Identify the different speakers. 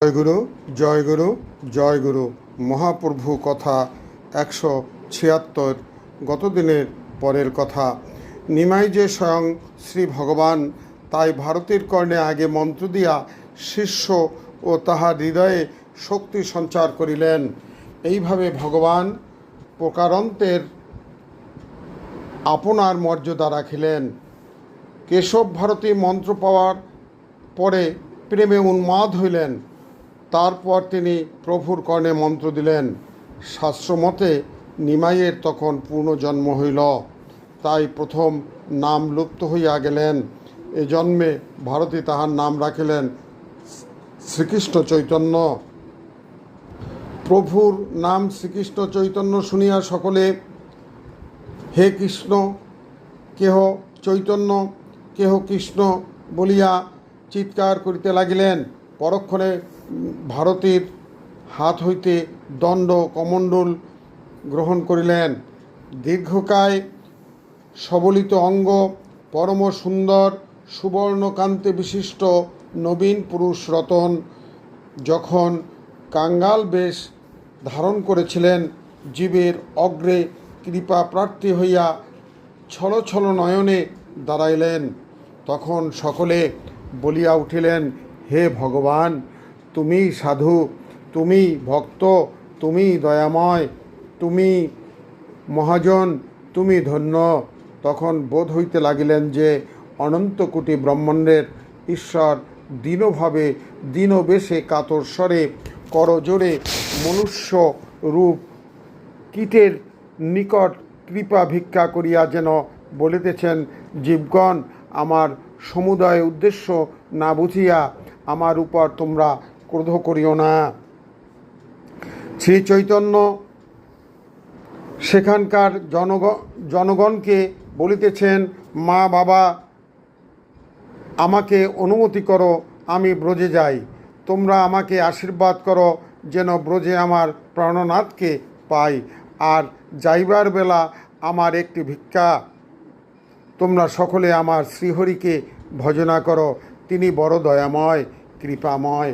Speaker 1: জয়গুরু জয়গুরু জয়গুরু। মহাপ্রভু কথা 176। গতদিনের পরের কথা। নিমাই যে স্বয়ং শ্রী ভগবান, তাই ভারতীর কর্ণে আগে মন্ত্র দিয়া শিষ্য ও তাহার হৃদয়ে শক্তি সঞ্চার করিলেন। এইভাবে ভগবান প্রকারান্তের আপনার মর্যাদা রাখিলেন। কেশব ভারতী মন্ত্র পাওয়ার পরে প্রেমে উন্মাদ হইলেন। তারপর তিনি প্রভুর কর্ণে মন্ত্র দিলেন। শাস্ত্রমতে নিমাইয়ের তখন পূর্ণজন্ম হইল, তাই প্রথম নাম লুপ্ত হইয়া গেলেন। এ জন্মে ভারতী তাহার নাম রাখিলেন শ্রীকৃষ্ণ চৈতন্য। প্রভুর নাম শ্রীকৃষ্ণ চৈতন্য শুনিয়া সকলে হে কৃষ্ণ, কেহ চৈতন্য, কেহ কৃষ্ণ বলিয়া চিৎকার করিতে লাগিলেন। পরক্ষণে ভারতীর হাত হইতে দণ্ড কমণ্ডল গ্রহণ করিলেন। দীর্ঘকায় সবলিত অঙ্গ, পরম সুন্দর সুবর্ণকান্তি বিশিষ্ট নবীন পুরুষ রতন যখন কাঙ্গাল বেশ ধারণ করেছিলেন, জীবের অগ্রে কৃপা প্রার্থী হইয়া ছল ছল নয়নে দাঁড়াইলেন। তখন সকলে বলিয়া উঠিলেন, হে ভগবান, তুমি সাধু, তুমি ভক্ত, তুমি দয়াময়, তুমি মহাজন, তুমি ধন্য। তখন বোধ হইতে লাগিলেন যে অনন্ত কোটি ব্রহ্মাণ্ডের ঈশ্বর দীনভাবে দীনবেশে কাতর স্বরে করজোড়ে মনুষ্য রূপ কীটের নিকট কৃপা ভিক্ষা করিয়া যেন বলিতেছেন, জীবগণ, আমার সমুদয় উদ্দেশ্য না বুঝিয়া আমার উপর তোমরা ক্রোধ করিও না। শ্রী চৈতন্য সেখানকার জনগণকে বলিতেছেন, মা বাবা, আমাকে অনুমতি করো, আমি ব্রজে যাই। তোমরা আমাকে আশীর্বাদ করো যেন ব্রজে আমার প্রাণনাথকে পাই। আর যাইবার বেলা আমার একটি ভিক্ষা। তোমরা সকলে আমার শ্রীহরিকে ভজনা করো, তিনি বড় দয়াময়, কৃপাময়।